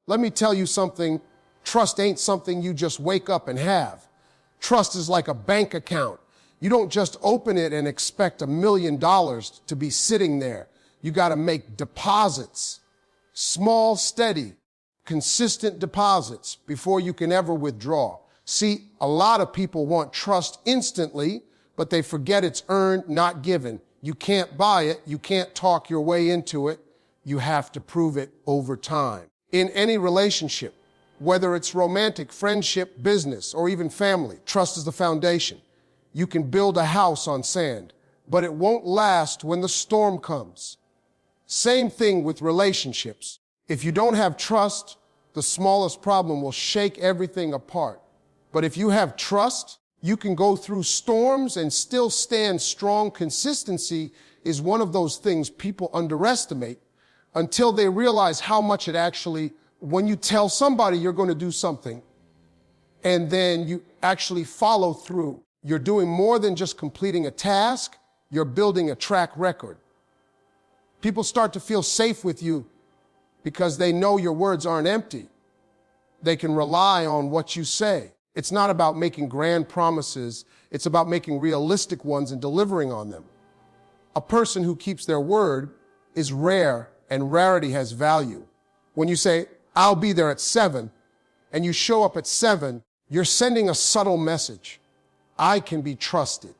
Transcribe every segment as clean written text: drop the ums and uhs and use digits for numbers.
Let me tell you something. Trust ain't something you just wake up and have. Trust is like a bank account. You don't just open it and expect $1 million to be sitting there. You got to make deposits, small, steady, consistent deposits before you can ever withdraw. See, a lot of people want trust instantly, but they forget it's earned, not given. You can't buy it. You can't talk your way into it. You have to prove it over time. In any relationship, whether it's romantic, friendship, business, or even family, trust is the foundation. You can build a house on sand, but it won't last when the storm comes. Same thing with relationships. If you don't have trust, the smallest problem will shake everything apart. But if you have trust, you can go through storms and still stand strong. Consistency is one of those things people underestimate until they realize how much it actually, when you tell somebody you're going to do something and then you actually follow through, you're doing more than just completing a task, you're building a track record. People start to feel safe with you because they know your words aren't empty. They can rely on what you say. It's not about making grand promises. It's about making realistic ones and delivering on them. A person who keeps their word is rare, and rarity has value. When you say, I'll be there at 7, and you show up at 7, you're sending a subtle message. I can be trusted.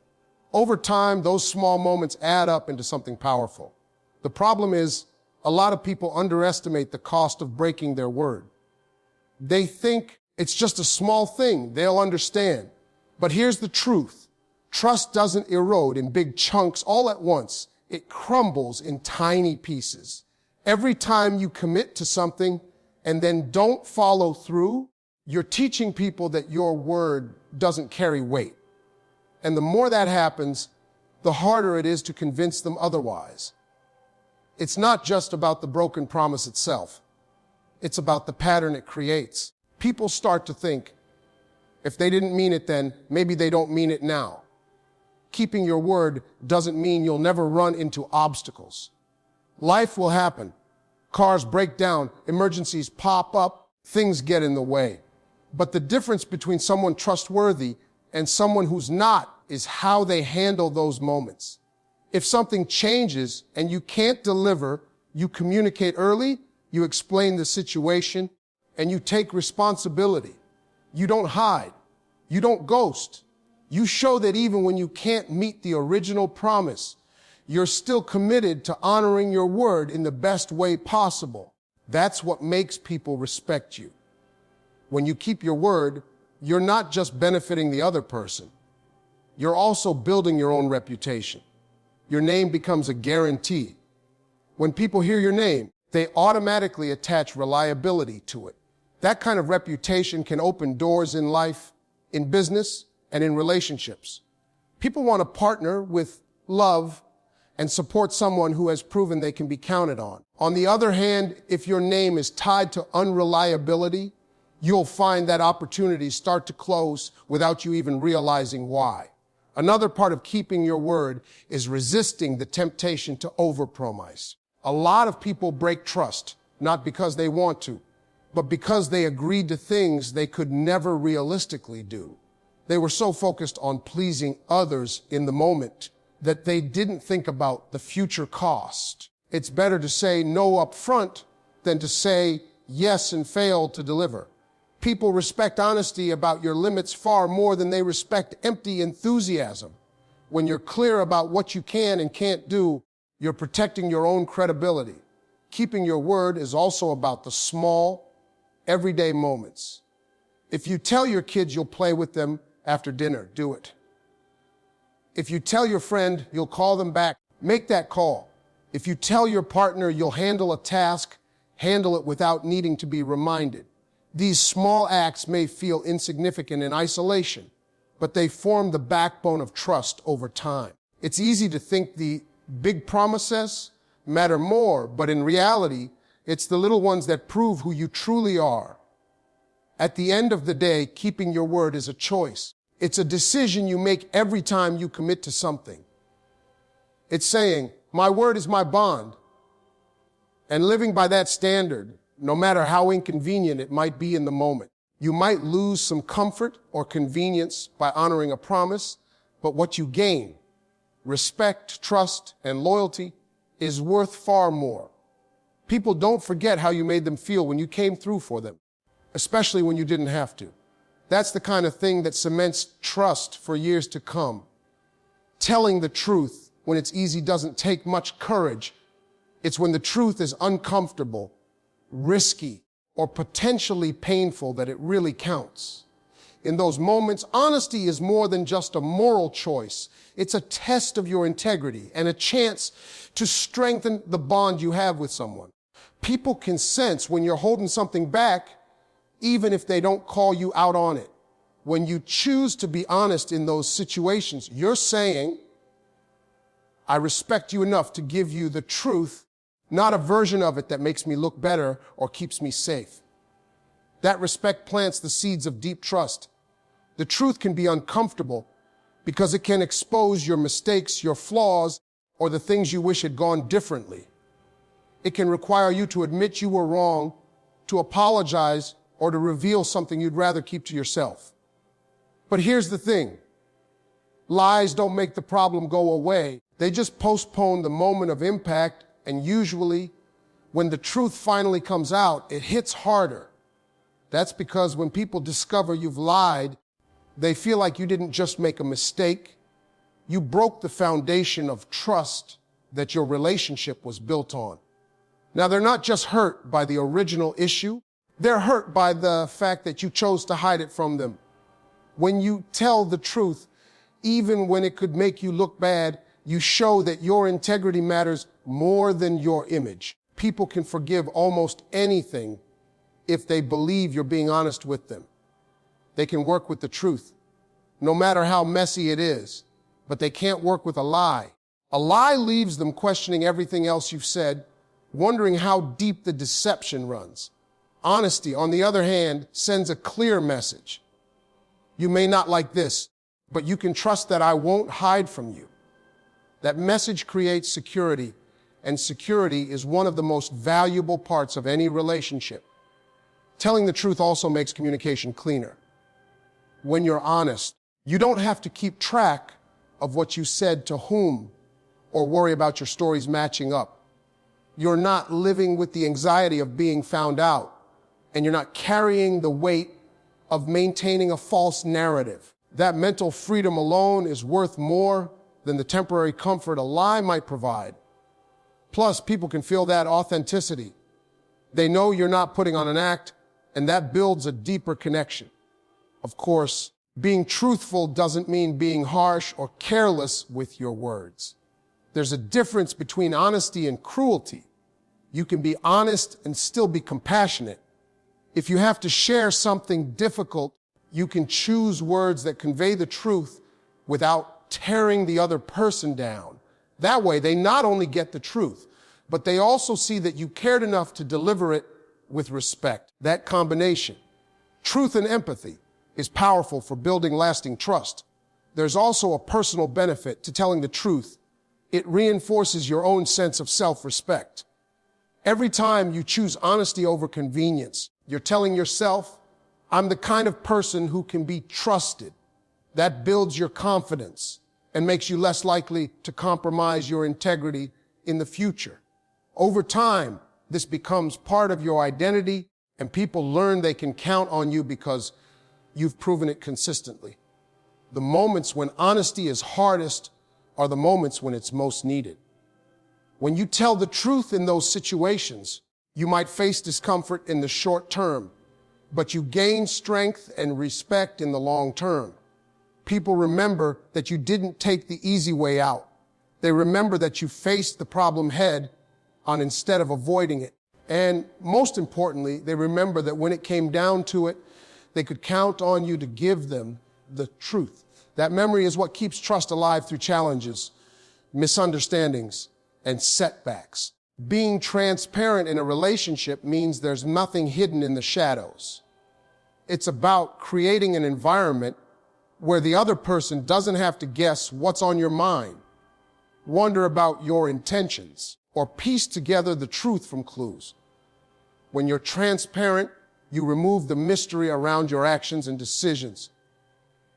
Over time, those small moments add up into something powerful. The problem is, a lot of people underestimate the cost of breaking their word. They think it's just a small thing they'll understand. But here's the truth. Trust doesn't erode in big chunks all at once. It crumbles in tiny pieces. Every time you commit to something and then don't follow through, you're teaching people that your word doesn't carry weight. And the more that happens, the harder it is to convince them otherwise. It's not just about the broken promise itself. It's about the pattern it creates. People start to think, if they didn't mean it then, maybe they don't mean it now. Keeping your word doesn't mean you'll never run into obstacles. Life will happen. Cars break down, emergencies pop up, things get in the way. But the difference between someone trustworthy and someone who's not is how they handle those moments. If something changes and you can't deliver, you communicate early, you explain the situation, and you take responsibility. You don't hide. You don't ghost. You show that even when you can't meet the original promise, you're still committed to honoring your word in the best way possible. That's what makes people respect you. When you keep your word, you're not just benefiting the other person. You're also building your own reputation. Your name becomes a guarantee. When people hear your name, they automatically attach reliability to it. That kind of reputation can open doors in life, in business, and in relationships. People want to partner with, love, and support someone who has proven they can be counted on. On the other hand, if your name is tied to unreliability, you'll find that opportunities start to close without you even realizing why. Another part of keeping your word is resisting the temptation to overpromise. A lot of people break trust, not because they want to, but because they agreed to things they could never realistically do. They were so focused on pleasing others in the moment that they didn't think about the future cost. It's better to say no up front than to say yes and fail to deliver. People respect honesty about your limits far more than they respect empty enthusiasm. When you're clear about what you can and can't do, you're protecting your own credibility. Keeping your word is also about the small, everyday moments. If you tell your kids you'll play with them after dinner, do it. If you tell your friend you'll call them back, make that call. If you tell your partner you'll handle a task, handle it without needing to be reminded. These small acts may feel insignificant in isolation, but they form the backbone of trust over time. It's easy to think the big promises matter more, but in reality, it's the little ones that prove who you truly are. At the end of the day, keeping your word is a choice. It's a decision you make every time you commit to something. It's saying, my word is my bond. And living by that standard no matter how inconvenient it might be in the moment. You might lose some comfort or convenience by honoring a promise, but what you gain, respect, trust, and loyalty, is worth far more. People don't forget how you made them feel when you came through for them, especially when you didn't have to. That's the kind of thing that cements trust for years to come. Telling the truth when it's easy doesn't take much courage. It's when the truth is uncomfortable, risky, or potentially painful that it really counts. In those moments, honesty is more than just a moral choice. It's a test of your integrity and a chance to strengthen the bond you have with someone. People can sense when you're holding something back, even if they don't call you out on it. When you choose to be honest in those situations, you're saying, I respect you enough to give you the truth, not a version of it that makes me look better or keeps me safe. That respect plants the seeds of deep trust. The truth can be uncomfortable because it can expose your mistakes, your flaws, or the things you wish had gone differently. It can require you to admit you were wrong, to apologize, or to reveal something you'd rather keep to yourself. But here's the thing. Lies don't make the problem go away. They just postpone the moment of impact, and usually, when the truth finally comes out, it hits harder. That's because when people discover you've lied, they feel like you didn't just make a mistake. You broke the foundation of trust that your relationship was built on. Now, they're not just hurt by the original issue. They're hurt by the fact that you chose to hide it from them. When you tell the truth, even when it could make you look bad, you show that your integrity matters more than your image. People can forgive almost anything if they believe you're being honest with them. They can work with the truth, no matter how messy it is, but they can't work with a lie. A lie leaves them questioning everything else you've said, wondering how deep the deception runs. Honesty, on the other hand, sends a clear message. You may not like this, but you can trust that I won't hide from you. That message creates security, and security is one of the most valuable parts of any relationship. Telling the truth also makes communication cleaner. When you're honest, you don't have to keep track of what you said to whom or worry about your stories matching up. You're not living with the anxiety of being found out, and you're not carrying the weight of maintaining a false narrative. That mental freedom alone is worth more than the temporary comfort a lie might provide. Plus, people can feel that authenticity. They know you're not putting on an act, and that builds a deeper connection. Of course, being truthful doesn't mean being harsh or careless with your words. There's a difference between honesty and cruelty. You can be honest and still be compassionate. If you have to share something difficult, you can choose words that convey the truth without tearing the other person down. That way, they not only get the truth, but they also see that you cared enough to deliver it with respect. That combination, truth and empathy, is powerful for building lasting trust. There's also a personal benefit to telling the truth. It reinforces your own sense of self-respect. Every time you choose honesty over convenience, you're telling yourself, I'm the kind of person who can be trusted. That builds your confidence and makes you less likely to compromise your integrity in the future. Over time, this becomes part of your identity, and people learn they can count on you because you've proven it consistently. The moments when honesty is hardest are the moments when it's most needed. When you tell the truth in those situations, you might face discomfort in the short term, but you gain strength and respect in the long term. People remember that you didn't take the easy way out. They remember that you faced the problem head on instead of avoiding it. And most importantly, they remember that when it came down to it, they could count on you to give them the truth. That memory is what keeps trust alive through challenges, misunderstandings, and setbacks. Being transparent in a relationship means there's nothing hidden in the shadows. It's about creating an environment where the other person doesn't have to guess what's on your mind, wonder about your intentions, or piece together the truth from clues. When you're transparent, you remove the mystery around your actions and decisions.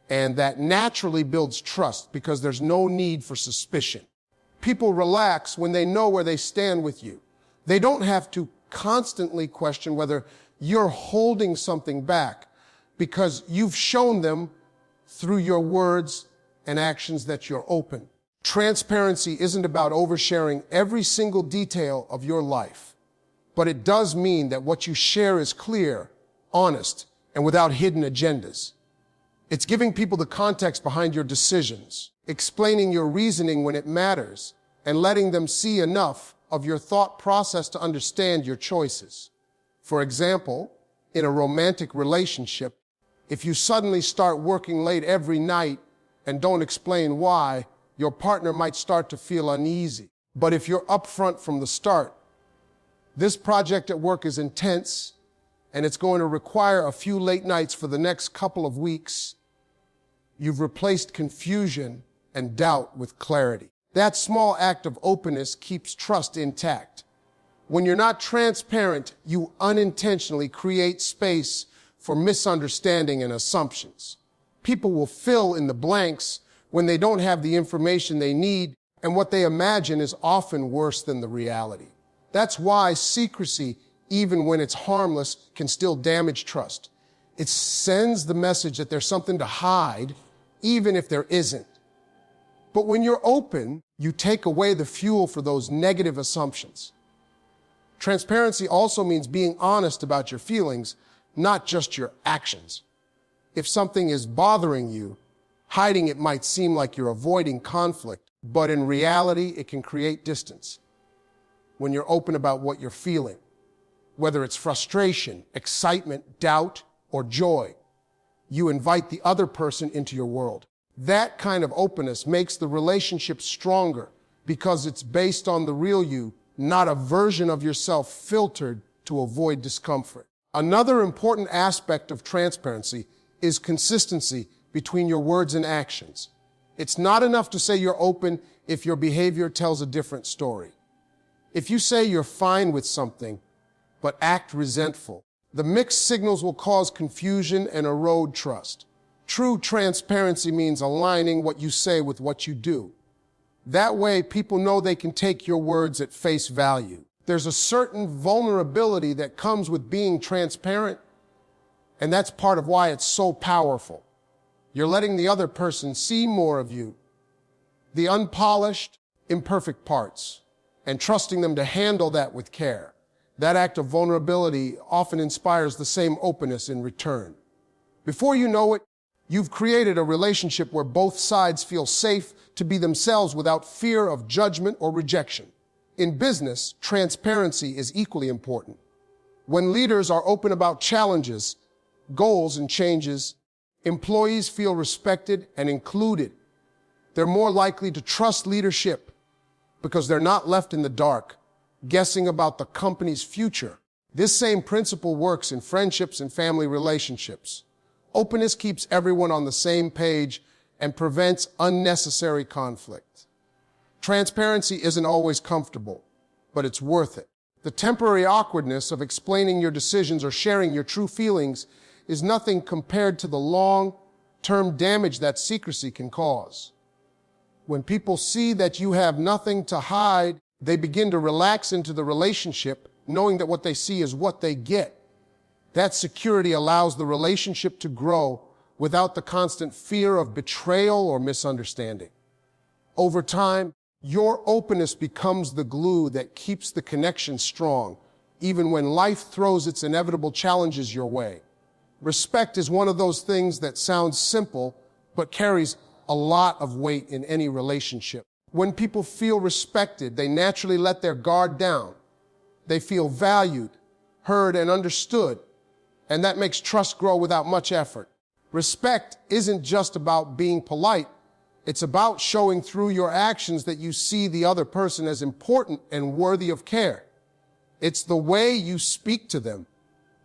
And that naturally builds trust because there's no need for suspicion. People relax when they know where they stand with you. They don't have to constantly question whether you're holding something back because you've shown them through your words and actions that you're open. Transparency isn't about oversharing every single detail of your life, but it does mean that what you share is clear, honest, and without hidden agendas. It's giving people the context behind your decisions, explaining your reasoning when it matters, and letting them see enough of your thought process to understand your choices. For example, in a romantic relationship, if you suddenly start working late every night and don't explain why, your partner might start to feel uneasy. But if you're upfront from the start, this project at work is intense and it's going to require a few late nights for the next couple of weeks, you've replaced confusion and doubt with clarity. That small act of openness keeps trust intact. When you're not transparent, you unintentionally create space for misunderstanding and assumptions. People will fill in the blanks when they don't have the information they need, and what they imagine is often worse than the reality. That's why secrecy, even when it's harmless, can still damage trust. It sends the message that there's something to hide, even if there isn't. But when you're open, you take away the fuel for those negative assumptions. Transparency also means being honest about your feelings, not just your actions. If something is bothering you, hiding it might seem like you're avoiding conflict, but in reality, it can create distance. When you're open about what you're feeling, whether it's frustration, excitement, doubt, or joy, you invite the other person into your world. That kind of openness makes the relationship stronger because it's based on the real you, not a version of yourself filtered to avoid discomfort. Another important aspect of transparency is consistency between your words and actions. It's not enough to say you're open if your behavior tells a different story. If you say you're fine with something, but act resentful, the mixed signals will cause confusion and erode trust. True transparency means aligning what you say with what you do. That way, people know they can take your words at face value. There's a certain vulnerability that comes with being transparent, and that's part of why it's so powerful. You're letting the other person see more of you, the unpolished, imperfect parts, and trusting them to handle that with care. That act of vulnerability often inspires the same openness in return. Before you know it, you've created a relationship where both sides feel safe to be themselves without fear of judgment or rejection. In business, transparency is equally important. When leaders are open about challenges, goals, and changes, employees feel respected and included. They're more likely to trust leadership because they're not left in the dark, guessing about the company's future. This same principle works in friendships and family relationships. Openness keeps everyone on the same page and prevents unnecessary conflict. Transparency isn't always comfortable, but it's worth it. The temporary awkwardness of explaining your decisions or sharing your true feelings is nothing compared to the long-term damage that secrecy can cause. When people see that you have nothing to hide, they begin to relax into the relationship, knowing that what they see is what they get. That security allows the relationship to grow without the constant fear of betrayal or misunderstanding. Over time, your openness becomes the glue that keeps the connection strong, even when life throws its inevitable challenges your way. Respect is one of those things that sounds simple, but carries a lot of weight in any relationship. When people feel respected, they naturally let their guard down. They feel valued, heard, and understood, and that makes trust grow without much effort. Respect isn't just about being polite. It's about showing through your actions that you see the other person as important and worthy of care. It's the way you speak to them,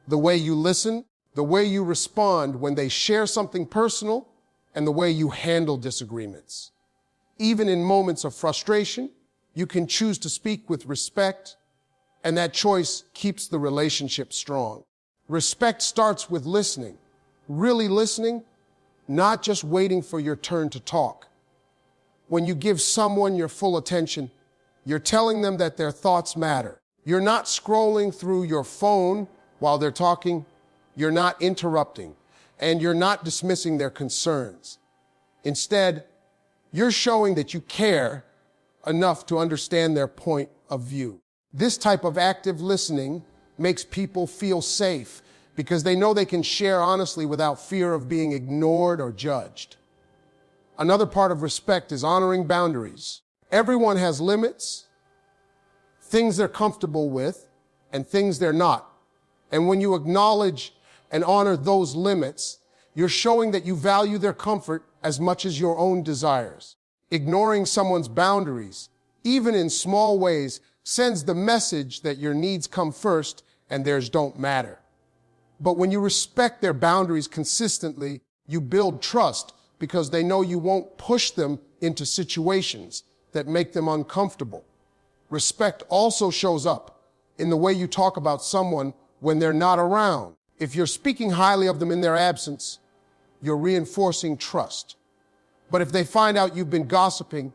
the way you listen, the way you respond when they share something personal, and the way you handle disagreements. Even in moments of frustration, you can choose to speak with respect And that choice keeps the relationship strong. Respect starts with listening. Really listening, not just waiting for your turn to talk. When you give someone your full attention, you're telling them that their thoughts matter. You're not scrolling through your phone while they're talking. You're not interrupting, and you're not dismissing their concerns. Instead, you're showing that you care enough to understand their point of view. This type of active listening makes people feel safe because they know they can share honestly without fear of being ignored or judged. Another part of respect is honoring boundaries. Everyone has limits, things they're comfortable with, and things they're not. And when you acknowledge and honor those limits, you're showing that you value their comfort as much as your own desires. Ignoring someone's boundaries, even in small ways, sends the message that your needs come first and theirs don't matter. But when you respect their boundaries consistently, you build trust because they know you won't push them into situations that make them uncomfortable. Respect also shows up in the way you talk about someone when they're not around. If you're speaking highly of them in their absence, you're reinforcing trust. But if they find out you've been gossiping,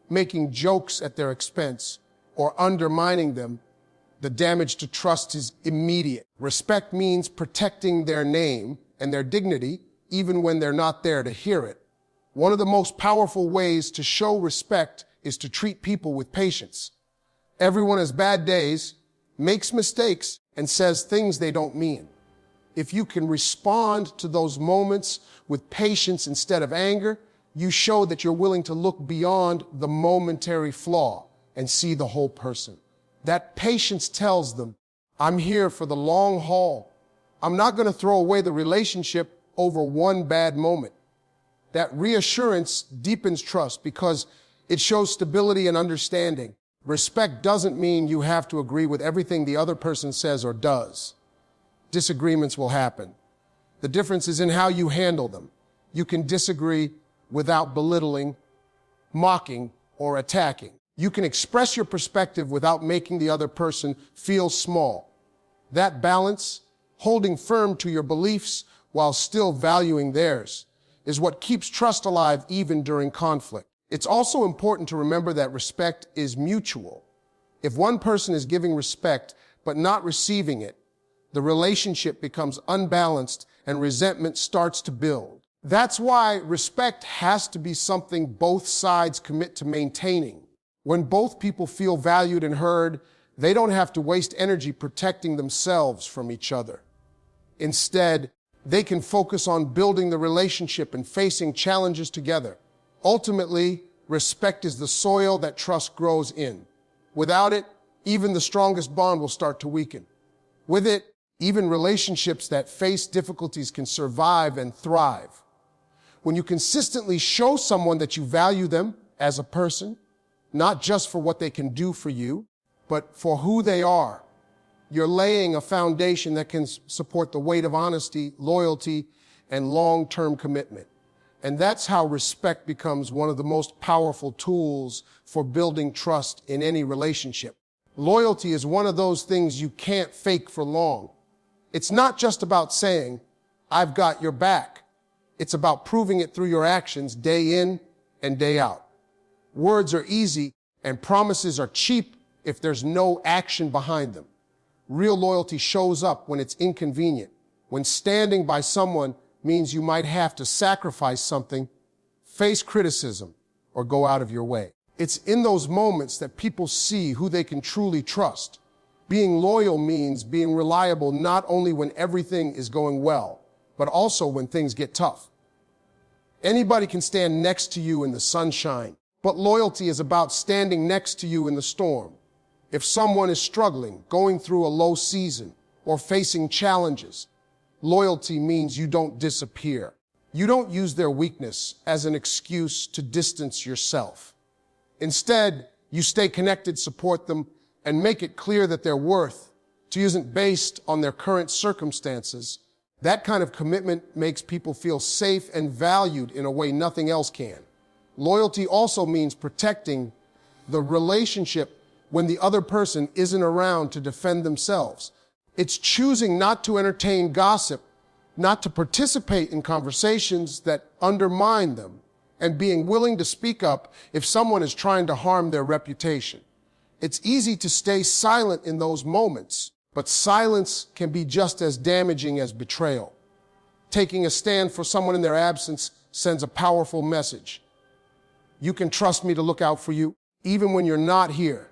making jokes at their expense, or undermining them, the damage to trust is immediate. Respect means protecting their name and their dignity, even when they're not there to hear it. One of the most powerful ways to show respect is to treat people with patience. Everyone has bad days, makes mistakes, and says things they don't mean. If you can respond to those moments with patience instead of anger, you show that you're willing to look beyond the momentary flaw and see the whole person. That patience tells them, I'm here for the long haul. I'm not going to throw away the relationship over one bad moment. That reassurance deepens trust because it shows stability and understanding. Respect doesn't mean you have to agree with everything the other person says or does. Disagreements will happen. The difference is in how you handle them. You can disagree without belittling, mocking, or attacking. You can express your perspective without making the other person feel small. That balance, holding firm to your beliefs while still valuing theirs, is what keeps trust alive even during conflict. It's also important to remember that respect is mutual. If one person is giving respect but not receiving it, the relationship becomes unbalanced and resentment starts to build. That's why respect has to be something both sides commit to maintaining. When both people feel valued and heard, they don't have to waste energy protecting themselves from each other. Instead, they can focus on building the relationship and facing challenges together. Ultimately, respect is the soil that trust grows in. Without it, even the strongest bond will start to weaken. With it, even relationships that face difficulties can survive and thrive. When you consistently show someone that you value them as a person, not just for what they can do for you, but for who they are, you're laying a foundation that can support the weight of honesty, loyalty, and long-term commitment. And that's how respect becomes one of the most powerful tools for building trust in any relationship. Loyalty is one of those things you can't fake for long. It's not just about saying, I've got your back. It's about proving it through your actions day in and day out. Words are easy and promises are cheap if there's no action behind them. Real loyalty shows up when it's inconvenient, when standing by someone means you might have to sacrifice something, face criticism, or go out of your way. It's in those moments that people see who they can truly trust. Being loyal means being reliable not only when everything is going well, but also when things get tough. Anybody can stand next to you in the sunshine, but loyalty is about standing next to you in the storm. If someone is struggling, going through a low season, or facing challenges, loyalty means you don't disappear. You don't use their weakness as an excuse to distance yourself. Instead, you stay connected, support them, and make it clear that their worth isn't based on their current circumstances. That kind of commitment makes people feel safe and valued in a way nothing else can. Loyalty also means protecting the relationship when the other person isn't around to defend themselves. It's choosing not to entertain gossip, not to participate in conversations that undermine them, and being willing to speak up if someone is trying to harm their reputation. It's easy to stay silent in those moments, but silence can be just as damaging as betrayal. Taking a stand for someone in their absence sends a powerful message. You can trust me to look out for you, even when you're not here.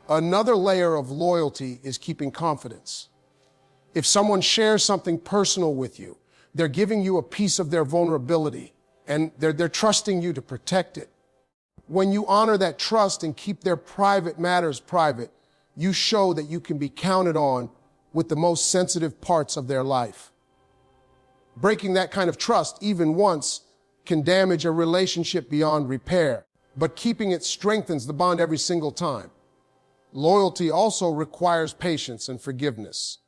Another layer of loyalty is keeping confidence. If someone shares something personal with you, they're giving you a piece of their vulnerability, and they're trusting you to protect it. When you honor that trust and keep their private matters private, you show that you can be counted on with the most sensitive parts of their life. Breaking that kind of trust, even once, can damage a relationship beyond repair, but keeping it strengthens the bond every single time. Loyalty also requires patience and forgiveness.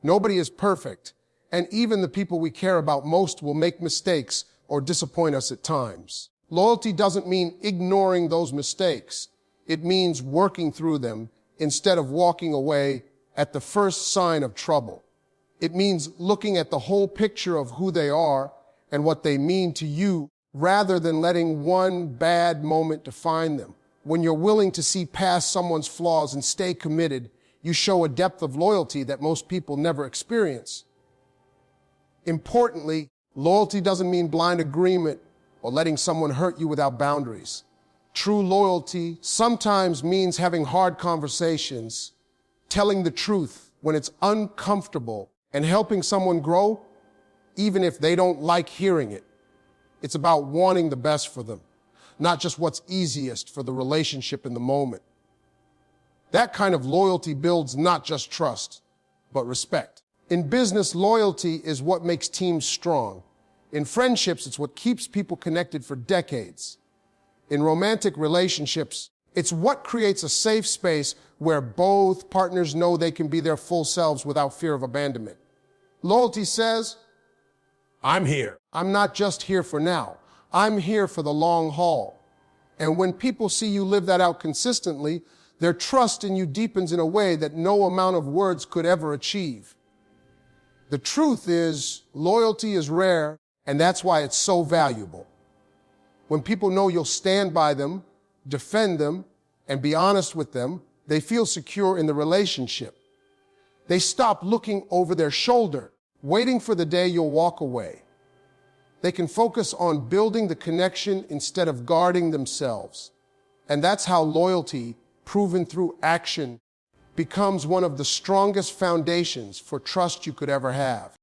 Nobody is perfect, and even the people we care about most will make mistakes or disappoint us at times. Loyalty doesn't mean ignoring those mistakes. It means working through them instead of walking away at the first sign of trouble. It means looking at the whole picture of who they are and what they mean to you rather than letting one bad moment define them. When you're willing to see past someone's flaws and stay committed, you show a depth of loyalty that most people never experience. Importantly, loyalty doesn't mean blind agreement or letting someone hurt you without boundaries. True loyalty sometimes means having hard conversations, telling the truth when it's uncomfortable, and helping someone grow, even if they don't like hearing it. It's about wanting the best for them, not just what's easiest for the relationship in the moment. That kind of loyalty builds not just trust, but respect. In business, loyalty is what makes teams strong. In friendships, it's what keeps people connected for decades. In romantic relationships, it's what creates a safe space where both partners know they can be their full selves without fear of abandonment. Loyalty says, I'm here. I'm not just here for now. I'm here for the long haul. And when people see you live that out consistently, their trust in you deepens in a way that no amount of words could ever achieve. The truth is, loyalty is rare, and that's why it's so valuable. When people know you'll stand by them, defend them, and be honest with them, they feel secure in the relationship. They stop looking over their shoulder, waiting for the day you'll walk away. They can focus on building the connection instead of guarding themselves. And that's how loyalty, proven through action, becomes one of the strongest foundations for trust you could ever have.